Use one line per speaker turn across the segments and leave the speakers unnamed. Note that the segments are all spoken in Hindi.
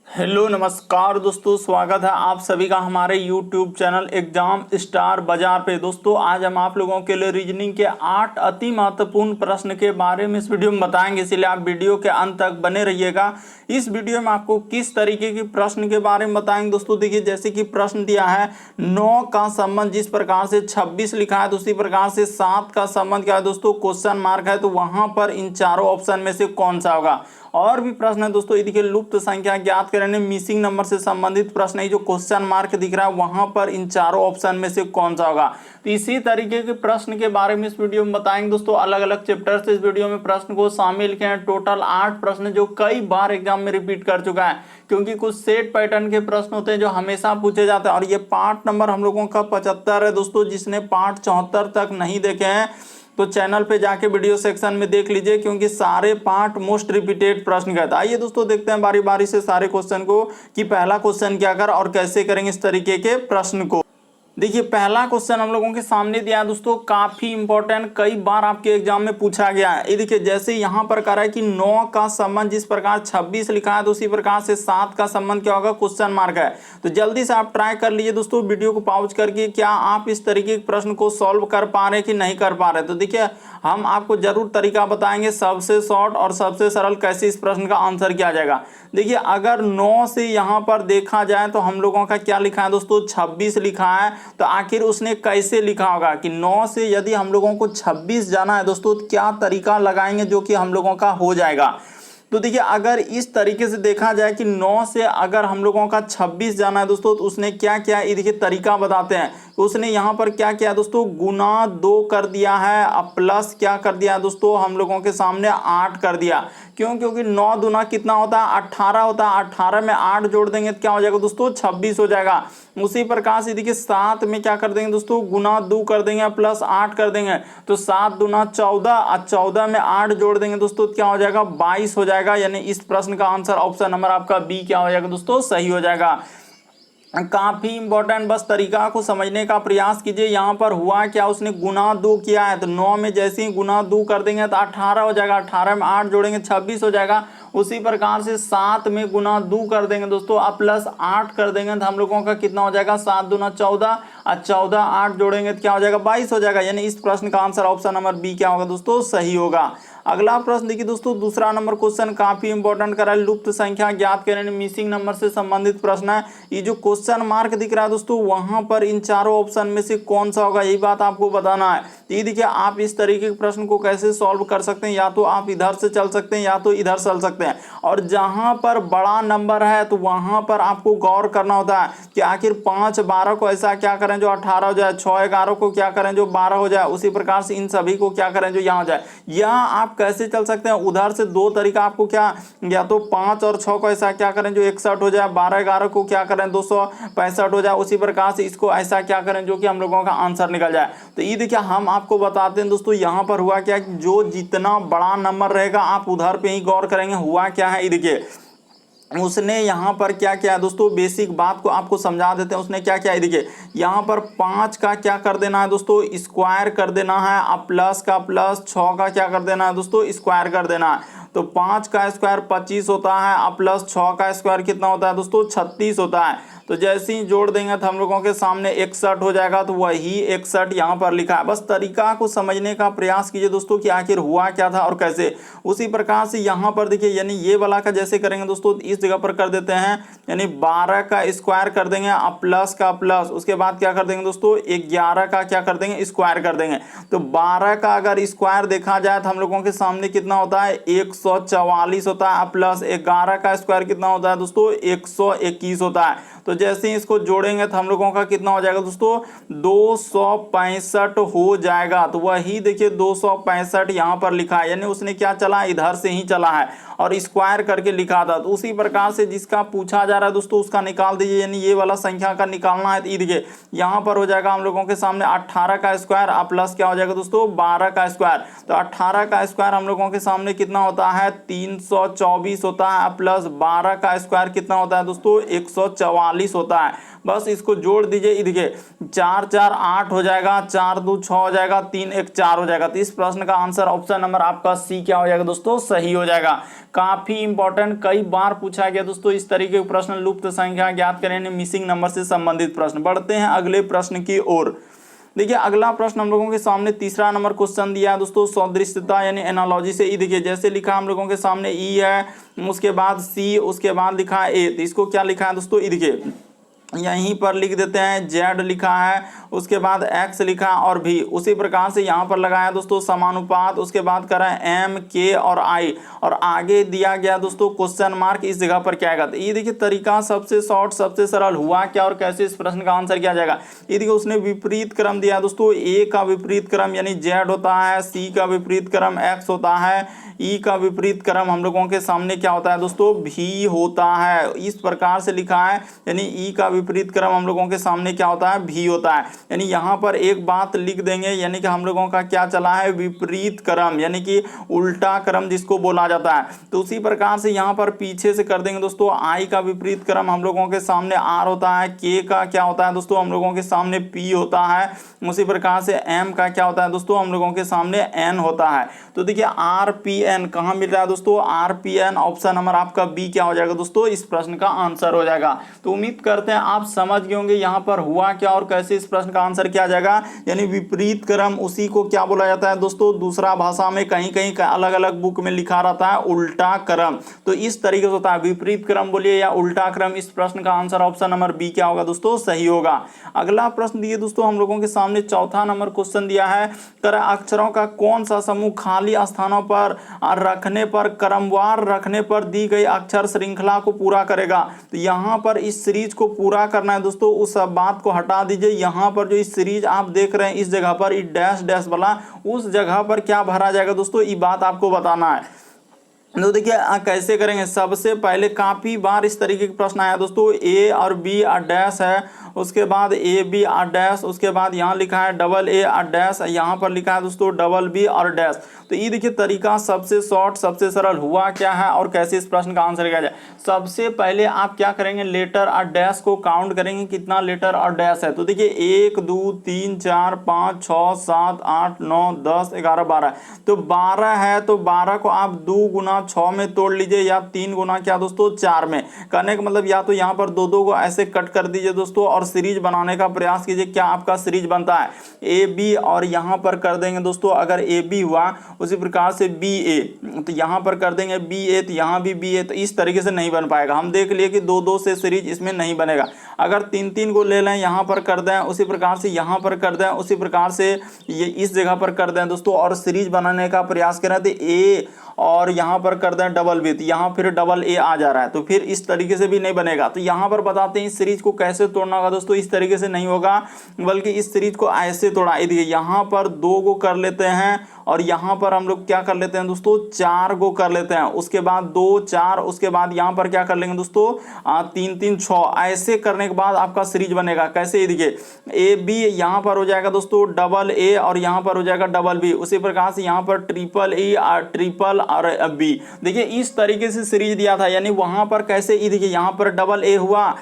हेलो नमस्कार दोस्तों, स्वागत है आप सभी का हमारे यूट्यूब चैनल एग्जाम स्टार बाजार पे। दोस्तों आज हम आप लोगों के लिए रीजनिंग के 8 अति महत्वपूर्ण प्रश्न के बारे में इस वीडियो में बताएंगे, इसलिए आप वीडियो के अंत तक बने रहिएगा। इस वीडियो में आपको किस तरीके के प्रश्न के बारे में बताएंगे दोस्तों। देखिए जैसे कि प्रश्न दिया है 9 का संबंध जिस प्रकार से 26 लिखा है, तो उसी प्रकार से 7 का संबंध क्या है दोस्तों, क्वेश्चन मार्क है, तो वहां पर इन चारों ऑप्शन में से कौन सा होगा। और भी प्रश्न है दोस्तों, देखिए लुप्त संख्या ज्ञात करने मिसिंग नंबर से संबंधित प्रश्न है, जो क्वेश्चन मार्क दिख रहा है वहां पर इन चारों ऑप्शन में से कौन सा होगा। तो इसी तरीके के प्रश्न के बारे में इस वीडियो में बताएंगे दोस्तों। अलग अलग चैप्टर से इस वीडियो में प्रश्न को शामिल किए हैं। टोटल 8 प्रश्न जो कई बार एग्जाम में रिपीट कर चुका है, क्योंकि कुछ सेट पैटर्न के प्रश्न होते हैं जो हमेशा पूछे जाते हैं। और ये पार्ट नंबर हम लोगों का 75 है दोस्तों। जिसने पार्ट 74 तक नहीं देखे हैं तो चैनल पे जाके वीडियो सेक्शन में देख लीजिए, क्योंकि सारे पार्ट मोस्ट रिपीटेड प्रश्न का था। आइए दोस्तों देखते हैं बारी बारी से सारे क्वेश्चन को कि पहला क्वेश्चन क्या कर और कैसे करेंगे इस तरीके के प्रश्न को। देखिए पहला क्वेश्चन हम लोगों के सामने दिया है दोस्तों, काफी इंपॉर्टेंट, कई बार आपके एग्जाम में पूछा गया है। ये देखिए जैसे यहाँ पर कह रहा है कि 9 का संबंध जिस प्रकार 26 लिखा है, तो उसी प्रकार से 7 का संबंध क्या होगा, क्वेश्चन मार्क है। तो जल्दी से आप ट्राई कर लीजिए दोस्तों वीडियो को पॉज करके, क्या आप इस तरीके के प्रश्न को सॉल्व कर पा रहे हैं कि नहीं कर पा रहे। तो देखिए हम आपको जरूर तरीका बताएंगे, सबसे शॉर्ट और सबसे सरल कैसे इस प्रश्न का आंसर किया जाएगा। देखिए अगर 9 से यहाँ पर देखा जाए तो हम लोगों का क्या लिखा है दोस्तों, 26 लिखा है। तो आखिर उसने कैसे लिखा होगा कि 9 से यदि हम लोगों को 26 जाना है दोस्तों, तो क्या तरीका लगाएंगे जो कि हम लोगों का हो जाएगा। तो देखिए अगर इस तरीके से देखा जाए कि 9 से अगर हम लोगों का 26 जाना है दोस्तों, तो उसने क्या किया, ये देखिए तरीका बताते हैं। उसने यहाँ पर क्या किया दोस्तों, गुना 2 कर दिया है, अब प्लस क्या कर दिया है दोस्तों, हम लोगों के सामने 8 कर दिया। क्यों, क्योंकि 9 दूना कितना होता है, 18 होता है। 18 में 8 जोड़ देंगे तो क्या हो जाएगा दोस्तों, 26 हो जाएगा। उसी प्रकार से देखिए 7 में क्या कर देंगे दोस्तों, गुना 2 कर देंगे प्लस 8 कर देंगे, तो 7 दूना 14 और 14 में 8 जोड़ देंगे दोस्तों, क्या हो जाएगा, 22 हो जाएगा। यानी इस प्रश्न का आंसर ऑप्शन नंबर आपका बी क्या हो जाएगा दोस्तों, सही हो जाएगा। काफी इंपॉर्टेंट, बस तरीका को समझने का प्रयास कीजिए। यहाँ पर हुआ क्या, उसने गुना 2 किया है, तो 9 में जैसे ही गुना 2 कर देंगे तो 18 हो जाएगा। 18 में 8 जोड़ेंगे 26 हो जाएगा। उसी प्रकार से 7 में गुना 2 कर देंगे दोस्तों, अब प्लस 8 कर देंगे तो हम लोगों का कितना हो जाएगा, 7 दूना 14 और 14 8 जोड़ेंगे तो क्या हो जाएगा, 22 हो जाएगा। यानी इस प्रश्न का आंसर ऑप्शन नंबर बी क्या होगा दोस्तों, सही होगा। अगला प्रश्न देखिए दोस्तों, दूसरा नंबर क्वेश्चन काफी इंपॉर्टेंट कर रहा है, लुप्त संख्या ज्ञात करें मिसिंग नंबर से संबंधित प्रश्न है। ये जो क्वेश्चन मार्क दिख रहा है दोस्तों, वहां पर इन चारों ऑप्शन में से कौन सा होगा, यही बात आपको बताना है। ये देखिए आप इस तरीके के प्रश्न को कैसे सॉल्व कर सकते हैं, या तो आप इधर से चल सकते हैं या तो इधर चल सकते हैं। और जहां पर बड़ा नंबर है तो वहां पर आपको गौर करना होता है कि आखिर 5 12 को ऐसा क्या करें जो 18 हो जाए, 6 11 को क्या करें जो 12 हो जाए, उसी प्रकार से इन सभी को क्या करें जो यहाँ हो जाए। या आप कैसे चल सकते हैं, उधर से दो तरीका आपको क्या, या तो 5 और 6 को ऐसा क्या करें जो 61 हो जाए, 12 11 को क्या करें 265 हो जाए, उसी प्रकार से इसको ऐसा क्या करें जो कि हम लोगों का आंसर निकल जाए। तो ये देखिए हम आपको बताते हैं दोस्तों, यहाँ पर हुआ क्या, जो जितना बड़ा नंबर रहेगा आप उधर पे ही गौर करेंगे। हुआ क्या है, ये देखिए उसने यहाँ पर क्या किया दोस्तों, बेसिक बात को आपको समझा देते हैं। उसने क्या किया, देखिए यहाँ पर 5 का क्या कर देना है दोस्तों, स्क्वायर कर देना है, अब प्लस का प्लस, 6 का क्या कर देना है दोस्तों, स्क्वायर कर देना है। तो 5 का स्क्वायर 25 होता है, अब प्लस 6 का स्क्वायर कितना होता है दोस्तों, 36 होता है। तो जैसे ही जोड़ देंगे तो हम लोगों के सामने 61 हो जाएगा। तो वही 61 यहाँ पर लिखा है। बस तरीका को समझने का प्रयास कीजिए दोस्तों कि आखिर हुआ क्या था और कैसे। उसी प्रकार से यहाँ पर देखिए, यानी ये वाला का जैसे करेंगे दोस्तों, इस जगह पर कर देते हैं, यानी 12 का स्क्वायर कर देंगे, अब प्लस का प्लस, उसके बाद क्या कर देंगे दोस्तों, 11 का क्या कर देंगे, स्क्वायर कर देंगे। तो 12 का अगर स्क्वायर देखा जाए तो हम लोगों के सामने कितना होता है, 144 होता है, अब प्लस 11 का स्क्वायर कितना होता है दोस्तों, 121 होता है। तो जैसे ही इसको जोड़ेंगे तो हम लोगों का कितना हो जाएगा दोस्तों, 265 हो जाएगा। तो वही देखिए 265 यहाँ पर लिखा है, यानी उसने क्या चला, इधर से ही चला है और स्क्वायर करके लिखा था। तो उसी प्रकार से जिसका पूछा जा रहा है दोस्तों उसका निकाल दीजिए, यानी ये वाला संख्या का निकालना है। तो देखिए यहाँ पर हो जाएगा हम लोगों के सामने 18 का स्क्वायर, अब प्लस क्या हो जाएगा दोस्तों, 12 का स्क्वायर। तो 18 का स्क्वायर हम लोगों के सामने कितना होता है, 324 होता है, अब प्लस 12 का स्क्वायर कितना होता है दोस्तों, 144 होता है। बस इसको जोड़ दीजिए, देखिए 4 4 8 हो जाएगा, 4 2 6 हो जाएगा, 3 1 4 हो जाएगा। तो इस प्रश्न का आंसर ऑप्शन नंबर आपका सी क्या हो जाएगा दोस्तों, सही हो जाएगा। काफी इंपॉर्टेंट, कई बार पूछा गया दोस्तों इस तरीके के प्रश्न। लुप्त संख्या ज्ञात करें, मिसिंग नंबर से संबंधित प्रश्न। बढ़ते हैं अगले प्रश्न की ओर। देखिए अगला प्रश्न हम लोगों के सामने तीसरा नंबर क्वेश्चन दिया है दोस्तों, सदृशता यानी एनालॉजी से। ई देखिए जैसे लिखा हम लोगों के सामने ई है, उसके बाद सी, उसके बाद लिखा है ए, तो इसको क्या लिखा है दोस्तों, ई देखिए यहीं पर लिख देते हैं जेड लिखा है, उसके बाद एक्स लिखा और भी। उसी प्रकार से यहाँ पर लगाया दोस्तों समानुपात, उसके बाद करें एम के और आई, और आगे दिया गया दोस्तों क्वेश्चन मार्क, इस जगह पर क्या आएगा। तो ये देखिए तरीका सबसे शॉर्ट सबसे सरल, हुआ क्या और कैसे इस प्रश्न का आंसर किया जाएगा। ये देखिए उसने विपरीत क्रम दिया दोस्तों, ए का विपरीत क्रम यानी जेड होता है, सी का विपरीत क्रम एक्स होता है, ई का विपरीत क्रम हम लोगों के सामने क्या होता है दोस्तों, भी होता है। इस प्रकार से लिखा है, यानी ई का विपरीत क्रम हम लोगों के सामने क्या होता है, भी होता है। यानी यहाँ पर एक बात लिख देंगे, यानी कि हम लोगों का क्या चला है, विपरीत क्रम, यानी कि उल्टा क्रम जिसको बोला जाता है। तो उसी प्रकार से यहाँ पर पीछे से कर देंगे दोस्तों, आई का विपरीत क्रम हम लोगों के सामने आर होता है, के का क्या होता है दोस्तों हम लोगों के सामने पी होता है, उसी प्रकार से एम का क्या होता है दोस्तों हम लोगों के सामने एन होता है। तो देखिए आर पी एन कहाँ मिल रहा है दोस्तों, R P N, option number आपका बी क्या हो जाएगा दोस्तों, इस प्रश्न का आंसर हो जाएगा। तो उम्मीद करते हैं आप समझ गए होंगे यहाँ पर हुआ क्या और कैसे इस प्रश्न का आंसर किया जाएगा। यानी विपरीत क्रम, उसी को क्या बोला जाता है दोस्तों, दूसरा भाषा में कहीं कहीं अलग अलग बुक में लिखा रहता है उल्टा क्रम। तो इस तरीके से होता है, विपरीत क्रम बोलिए या उल्टा क्रम। इस प्रश्न का आंसर ऑप्शन नंबर बी क्या होगा दोस्तों, सही होगा। अगला प्रश्न दिए दोस्तों हम लोगों के सामने चौथा नंबर क्वेश्चन दिया है, कर अक्षरों का कौन सा समूह खाली स्थानों पर रखने पर, क्रमवार रखने पर दी गई अक्षर श्रृंखला को पूरा करेगा। तो यहाँ पर इस सीरीज को पूरा करना है दोस्तों, उस बात को हटा दीजिए। यहाँ पर जो इस सीरीज आप देख रहे हैं इस जगह पर इस डैश डैश वाला, उस जगह पर क्या भरा जाएगा दोस्तों, ये बात आपको बताना है। तो देखिए कैसे करेंगे, सबसे पहले काफी बार इस तरीके के प्रश्न आया दोस्तों, ए और बी डैश है, उसके बाद ए बी डैश, उसके बाद यहाँ लिखा है डबल ए डैश, यहाँ पर लिखा है दोस्तों डबल बी और डैश। तो ये देखिए तरीका सबसे शॉर्ट सबसे सरल, हुआ क्या है और कैसे इस प्रश्न का आंसर किया जाए। सबसे पहले आप क्या करेंगे, लेटर और डैश को काउंट करेंगे, कितना लेटर और डैश है। तो देखिए 1 2 3 4 5 6 7 8 9 10 11 12, तो 12 है, तो 12 को आप 2 गुना 6 में तोड़ लीजिए, या 3 गुना क्या दोस्तों 4 में। करने का मतलब या तो यहाँ पर दो दो को ऐसे कट कर दीजिए दोस्तों और सीरीज बनाने का प्रयास कीजिए। क्या आपका सीरीज बनता है, ए बी, और यहाँ पर कर देंगे दोस्तों, अगर ए बी हुआ उसी प्रकार से बी ए, तो यहाँ पर कर देंगे बी ए, तो यहाँ भी बी ए। तो इस तरीके से नहीं बन पाएगा, हम देख लिए कि 2 2 से सीरीज इसमें नहीं बनेगा। अगर 3 3 को ले लें, यहाँ पर कर दें, उसी प्रकार से यहाँ पर कर दें, उसी प्रकार से ये इस जगह पर कर दें दोस्तों, और सीरीज बनाने का प्रयास करें, तो ए और यहाँ पर कर दें डबल बी, तो यहाँ फिर डबल ए आ जा रहा है, तो फिर इस तरीके से भी नहीं बनेगा। तो यहाँ पर बताते हैं इस सीरीज को कैसे तोड़ना होगा दोस्तों। इस तरीके से नहीं होगा, बल्कि इस सीरीज को ऐसे तोड़ा, देखिए यहाँ पर 2 को कर लेते हैं, और यहाँ पर हम लोग क्या कर लेते हैं दोस्तों, 4 को कर लेते हैं, उसके बाद 2 4, उसके बाद यहाँ पर क्या कर लेंगे दोस्तों 3 3 6। ऐसे करने के बाद आपका सीरीज बनेगा। कैसे, देखिए ए बी यहाँ पर हो जाएगा दोस्तों डबल ए, और यहाँ पर हो जाएगा डबल बी, उसी प्रकार से यहाँ पर ट्रिपल ई ट्रिपल और बी। देखिए इस तरीके से सीरीज दिया था, यानी वहां पर कैसे, ई देखिए यहाँ पर डबल ए हुआ,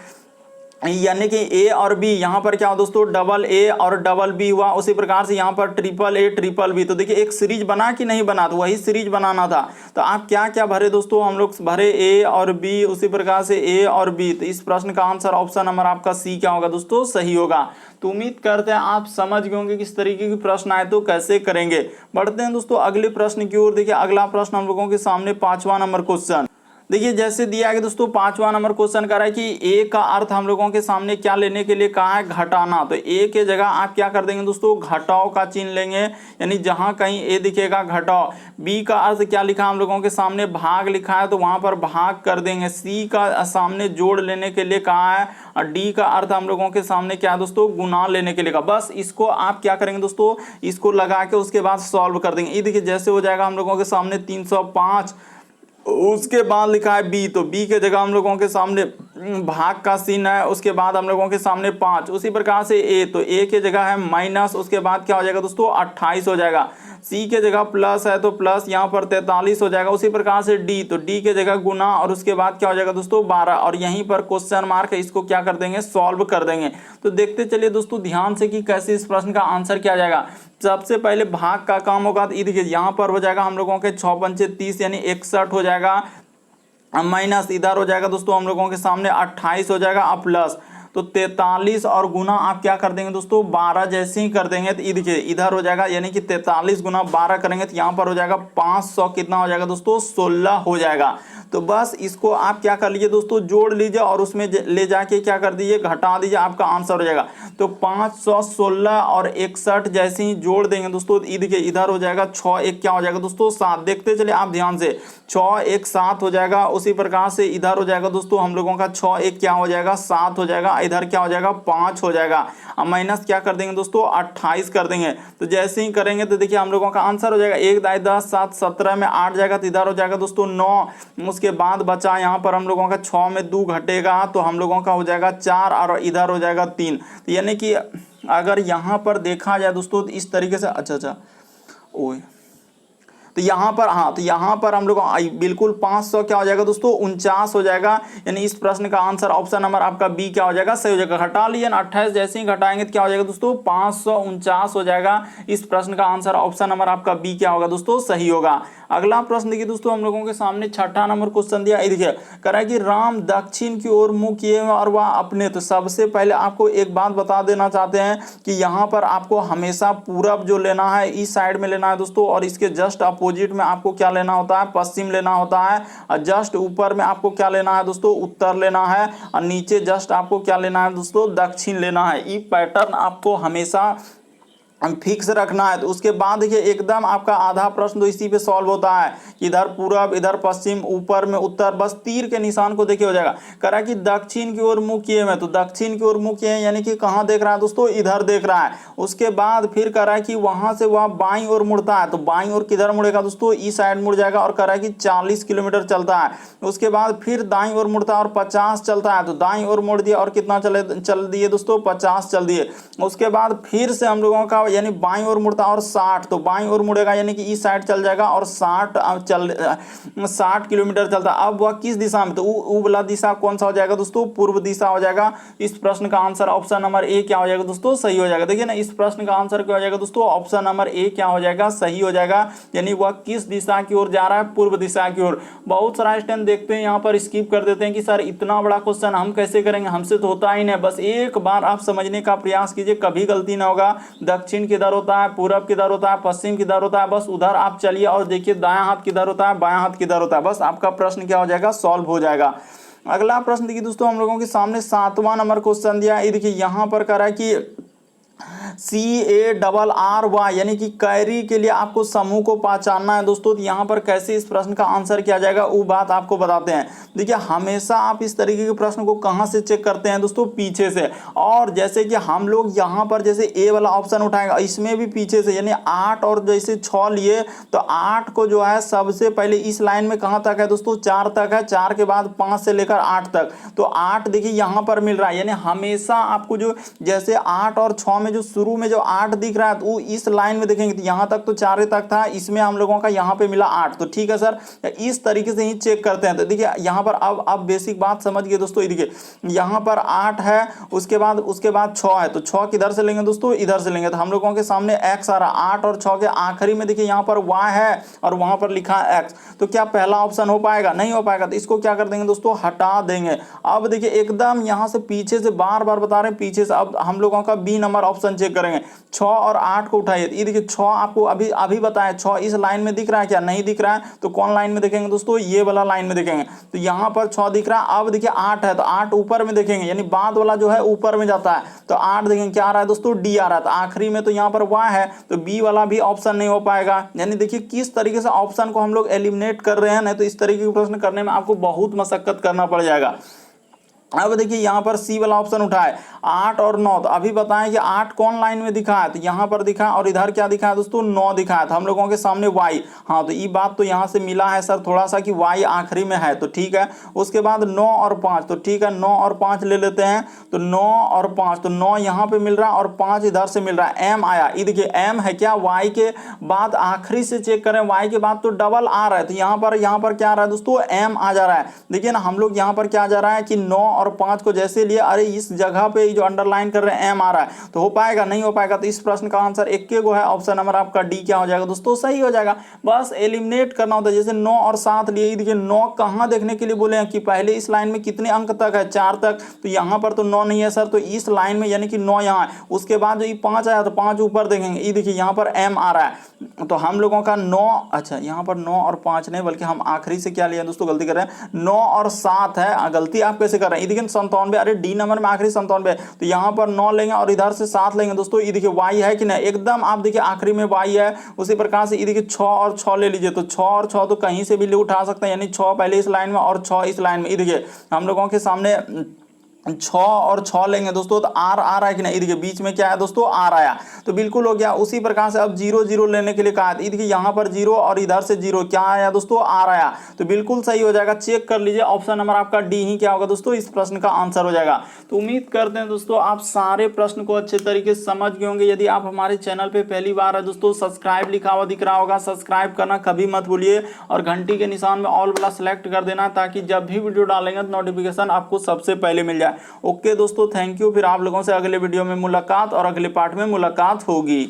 यानी कि ए और बी, यहाँ पर क्या हो दोस्तों डबल ए और डबल बी हुआ, उसी प्रकार से यहाँ पर ट्रिपल ए ट्रिपल बी। तो देखिए एक सीरीज बना कि नहीं बना, तो वही सीरीज बनाना था। तो आप क्या क्या भरे दोस्तों, हम लोग भरे ए और बी, उसी प्रकार से ए और बी। तो इस प्रश्न का आंसर ऑप्शन नंबर आपका सी क्या होगा दोस्तों, सही होगा। तो उम्मीद करते हैं आप समझ गए होंगे किस तरीके के प्रश्न आए तो कैसे करेंगे। बढ़ते हैं दोस्तों अगले प्रश्न की ओर। देखिए अगला प्रश्न हम लोगों के सामने 5वां नंबर क्वेश्चन। देखिए जैसे दिया गया दोस्तों 5वां नंबर क्वेश्चन कर रहा है कि ए का अर्थ हम लोगों के सामने क्या लेने के लिए कहा है, घटाना। तो ए के जगह आप क्या कर देंगे दोस्तों, घटाओ का चिन्ह लेंगे, यानी जहां कहीं ए दिखेगा घटाओ। बी का अर्थ क्या लिखा हम लोगों के सामने, भाग लिखा है, तो वहां पर भाग कर देंगे। सी का सामने जोड़ लेने के लिए कहा है, और डी का अर्थ हम लोगों के सामने क्या है दोस्तों, गुना लेने के लिए कहा। बस इसको आप क्या करेंगे दोस्तों, इसको लगा के उसके बाद सॉल्व कर देंगे। ये देखिए जैसे हो जाएगा हम लोगों के सामने 305, उसके बाद लिखा है बी, तो बी के जगह हम लोगों के सामने भाग का चिन्ह है, उसके बाद हम लोगों के सामने 5। उसी प्रकार से ए, तो ए के जगह है माइनस, उसके बाद क्या हो जाएगा दोस्तों 28 हो जाएगा। सी के जगह प्लस है तो प्लस यहाँ पर 43 हो जाएगा। उसी प्रकार से डी, तो डी के जगह गुना और उसके बाद क्या हो जाएगा दोस्तों 12, और यहीं पर क्वेश्चन मार्क है, इसको क्या कर देंगे सॉल्व कर देंगे। तो देखते चलिए दोस्तों ध्यान से कि कैसे इस प्रश्न का आंसर किया जाएगा। सबसे पहले भाग का काम होगा, तो देखिए यहाँ पर हो जाएगा हम लोगों के 6 पंचे 30 यानी 61 हो जाएगा, माइनस इधर हो जाएगा दोस्तों हम लोगों के सामने 28 हो जाएगा, अब प्लस तो 43 और गुना आप क्या कर देंगे दोस्तों 12 जैसे ही कर देंगे, तो ये देखिए इधर हो जाएगा यानी कि 43 गुना 12 करेंगे तो यहाँ पर हो जाएगा 500 कितना हो जाएगा दोस्तों 16 हो जाएगा। तो बस इसको आप क्या कर लीजिए दोस्तों जोड़ लीजिए और उसमें ले जाके क्या कर दीजिए घटा दीजिए, आपका आंसर हो जाएगा। तो 516 और 61 जैसे ही जोड़ देंगे दोस्तों, देखिए इधर हो जाएगा 6 1 क्या हो जाएगा दोस्तों 7। देखते चलिए आप ध्यान से, 6 1 7 हो जाएगा। उसी प्रकार से इधर हो जाएगा दोस्तों हम लोगों का 6 1 क्या हो जाएगा 7 हो जाएगा, इधर क्या हो जाएगा 5 हो जाएगा। अब माइनस क्या कर देंगे दोस्तों 28 कर देंगे। तो जैसे ही करेंगे तो देखिए हम लोगों का आंसर हो जाएगा 1 दाई 10 7 17 में 8 जाएगा, तो इधर हो जाएगा दोस्तों 9। उसके बाद बचा यहाँ पर हम लोगों का 6 में 2 घटेगा तो हम लोगों का हो जाएगा 4 और इधर हो जाएगा 3। तो यानी कि अगर यहाँ पर देखा जाए दोस्तों तो इस तरीके से अच्छा ओए तो यहाँ पर हाँ, तो यहाँ पर हम लोग बिल्कुल 500 क्या हो जाएगा दोस्तों 49 हो जाएगा। यानी इस प्रश्न का आंसर ऑप्शन नंबर आपका बी क्या हो जाएगा सही हो जाएगा। घटा लिए ना 28 जैसे ही घटाएंगे तो क्या हो जाएगा दोस्तों 549 हो जाएगा। इस प्रश्न का आंसर ऑप्शन नंबर आपका बी क्या होगा दोस्तों सही होगा। अगला प्रश्न देखिए दोस्तों हम लोगों के सामने 6ठा नंबर क्वेश्चन दिया, देखिए कह रहा है कि राम दक्षिण की ओर मुंह किए और वह अपने। तो सबसे पहले आपको एक बात बता देना चाहते हैं कि यहाँ पर आपको हमेशा पूरब जो लेना है इस साइड में लेना है दोस्तों, और इसके जस्ट अपोजिट में आपको क्या लेना होता है पश्चिम लेना होता है, और जस्ट ऊपर में आपको क्या लेना है दोस्तों उत्तर लेना है, और नीचे जस्ट आपको क्या लेना है दोस्तों दक्षिण लेना है। ये पैटर्न आपको हमेशा फिक्स रखना है। तो उसके बाद देखिए एकदम आपका आधा प्रश्न तो इसी पे सॉल्व होता है, इधर पूरब इधर पश्चिम ऊपर में उत्तर, बस तीर के निशान को देखिए हो जाएगा। कह रहा है कि दक्षिण की ओर मुंह किए में, तो दक्षिण की ओर मुंह किए यानी कि कहाँ देख रहा है दोस्तों इधर देख रहा है। उसके बाद फिर कह रहा है कि वहां से वह बाईं ओर मुड़ता है, तो बाईं ओर किधर मुड़ेगा दोस्तों इस साइड मुड़ जाएगा, और कह रहा है कि 40 किलोमीटर चलता है। उसके बाद फिर दाईं ओर मुड़ता है और 50 चलता है, तो दाईं ओर मुड़ दिया और कितना चल दिए दोस्तों 50 चल दिए। उसके बाद फिर से हम लोगों का यानी बाईं ओर मुड़ता और 60, तो बाईं ओर मुड़ेगा यानी कि इस साइड चल जाएगा और 60 किलोमीटर चलता। अब वह किस दिशा में, तो ऊ वाला दिशा कौन सा हो जाएगा दोस्तों पूर्व दिशा हो जाएगा। इस प्रश्न का आंसर ऑप्शन नंबर ए क्या हो जाएगा दोस्तों सही हो जाएगा। देखिए ना इस प्रश्न का आंसर क्या हो जाएगा दोस्तों ऑप्शन नंबर ए क्या हो जाएगा सही हो जाएगा। यानी वह किस दिशा की ओर जा रहा है पूर्व दिशा की ओर। बहुत सारा स्टूडेंट देखते हैं यहाँ पर स्किप कर देते हैं कि सर इतना बड़ा क्वेश्चन हम कैसे करेंगे, हमसे तो होता ही नहीं। बस एक बार आप समझने का प्रयास कीजिए, कभी गलती ना होगा। दक्षिण किधर होता है, पूरब किधर होता है, पश्चिम किधर होता है, बस उधर आप चलिए और देखिए दायां हाथ किधर होता है, बायां हाथ किधर होता है, बस आपका प्रश्न क्या हो जाएगा सॉल्व हो जाएगा। अगला प्रश्न देखिए दोस्तों हम लोगों के सामने 7वां नंबर क्वेश्चन दिया। ये देखिए यहाँ पर कह रहा है कि CARRY यानी कि कैरी के लिए आपको समूह को पहचानना है दोस्तों। तो यहाँ पर कैसे इस प्रश्न का आंसर किया जाएगा वो बात आपको बताते हैं। देखिए हमेशा आप इस तरीके के प्रश्न को कहाँ से चेक करते हैं दोस्तों पीछे से, और जैसे कि हम लोग यहाँ पर जैसे ए वाला ऑप्शन उठाएगा इसमें भी पीछे से, यानी 8 और जैसे 6 लिए तो 8 को जो है सबसे पहले इस लाइन में कहाँ तक है दोस्तों 4 तक है, 4 के बाद 5 से लेकर 8 तक, तो 8 देखिए यहाँ पर मिल रहा है। यानी हमेशा आपको जो जैसे 8 और 6 में जो शुरू में जो 8 दिख रहा है तो वो इस लाइन में देखेंगे तो यहाँ तक तो 4 तक था, इसमें हम लोगों का यहाँ पे मिला 8, तो ठीक है सर इस तरीके से ही चेक करते हैं। तो देखिए यहाँ पर अब बेसिक बात समझ गए दोस्तों। देखिए यहाँ पर 8 है, उसके बाद 6 है, तो 6 किधर से लेंगे दोस्तों इधर से लेंगे, तो हम लोगों के सामने x आ रहा। 8 और 6 के आखिरी में देखिए यहाँ पर y है और वहां पर लिखा है x, तो क्या पहला ऑप्शन हो पाएगा, नहीं हो पाएगा। तो इसको क्या कर देंगे दोस्तों हटा देंगे। अब देखिए एकदम यहाँ से पीछे से बार बार बता रहे हैं पीछे से, अब हम लोगों का बी नंबर ऑप्शन चेक करेंगे। 6 और 8 को उठाइए, ये देखिए 6 आपको अभी बताया 6 इस लाइन में दिख रहा है क्या, नहीं दिख रहा है, तो कौन लाइन में देखेंगे दोस्तों ये वाला लाइन में देखेंगे। तो यहाँ पर 6 दिख रहा है। अब देखिए 8 है तो 8 ऊपर में देखेंगे, यानी बाद वाला जो है ऊपर में जाता है, तो 8 देखेंगे क्या आ रहा है दोस्तों डी आ रहा है, तो आखिरी में तो यहाँ पर y है, तो बी वाला भी ऑप्शन नहीं हो पाएगा। यानी देखिए किस तरीके से ऑप्शन को हम लोग एलिमिनेट कर रहे हैं, नहीं तो इस तरीके के प्रश्न करने में आपको बहुत मशक्कत करना पड़ जाएगा। अब देखिए यहाँ पर सी वाला ऑप्शन उठा है 8 और 9। तो अभी बताएं कि 8 कौन लाइन में दिखा है, तो यहाँ पर दिखा और इधर क्या दिखा है दोस्तों 9 दिखा है। तो हम लोगों के सामने y, हाँ तो ये बात तो यहाँ से मिला है सर थोड़ा सा कि y आखिरी में है, तो ठीक है। उसके बाद 9 और 5, तो ठीक है 9 और 5 ले लेते हैं। तो 9 और 5, तो 9 यहाँ पे मिल रहा है और 5 इधर से मिल रहा है। m आया, ये देखिए m है क्या, y के बाद आखिरी से चेक करें, y के बाद तो डबल आ रहा है, तो यहाँ पर क्या आ रहा है दोस्तों m आ जा रहा है। देखिए ना हम लोग यहाँ पर क्या जा रहा है कि 9 और 5 को जैसे लिए, अरे इस जगह पे जो अंडरलाइन कर रहे हैं m आ रहा है, तो हो पाएगा नहीं हो पाएगा। तो इस प्रश्न का आंसर एक गो है, ऑप्शन नंबर आपका डी क्या हो जाएगा दोस्तों, सही हो जाएगा। बस एलिमिनेट करना होता है। जैसे 9 और 7 लिए, देखिए 9 कहाँ देखने के लिए बोले हैं कि पहले इस लाइन में कितने अंक तक है, 4 तक, तो यहाँ पर तो 9 नहीं है सर, तो इस लाइन में यानी कि 9 यहाँ है। उसके बाद जो ये 5 आया तो 5 ऊपर देखेंगे, ये देखिए यहाँ पर m आ रहा है, तो हम लोगों का 9, अच्छा यहाँ पर 9 और 5 नहीं बल्कि हम आखिरी से क्या लिया दोस्तों, गलती कर रहे हैं 9 और 7 है, गलती आप कैसे कर रहे हैं। ये देखिए 97, अरे डी नंबर में आखिरी 97, तो यहाँ पर 9 लेंगे और इधर से 7 लेंगे दोस्तों। ये देखिए y है कि नहीं, एकदम आप देखिए आखिरी में y है। उसी प्रकार से ये देखिए 6 और 6 ले लीजिए, तो 6 और 6 तो कहीं से भी ले उठा सकते हैं, यानी 6 पहले इस लाइन में और 6 इस लाइन में। ये देखिए हम लोगों के सामने 6 और 6 लेंगे दोस्तों, तो आर आ रहा है कि नहीं, देखिए बीच में क्या है दोस्तों, आर आया, तो बिल्कुल हो गया। उसी प्रकार से अब 0 0 लेने के लिए कहा है, देखिए यहाँ पर 0 और इधर से 0 क्या आया दोस्तों, आर आया, तो बिल्कुल सही हो जाएगा। चेक कर लीजिए ऑप्शन नंबर आपका डी ही क्या होगा दोस्तों, इस प्रश्न का आंसर हो जाएगा। तो उम्मीद करते हैं दोस्तों आप सारे प्रश्न को अच्छे तरीके से समझ गए होंगे। यदि आप हमारे चैनल पे पहली बार है दोस्तों, सब्सक्राइब लिखा हुआ दिख रहा होगा, सब्सक्राइब करना कभी मत भूलिए और घंटी के निशान में ऑल वाला सेलेक्ट कर देना, ताकि जब भी वीडियो डालेंगे तो नोटिफिकेशन आपको सबसे पहले मिल जाए। ओके दोस्तों, थैंक यू। फिर आप लोगों से अगले वीडियो में मुलाकात और अगले पार्ट में मुलाकात होगी।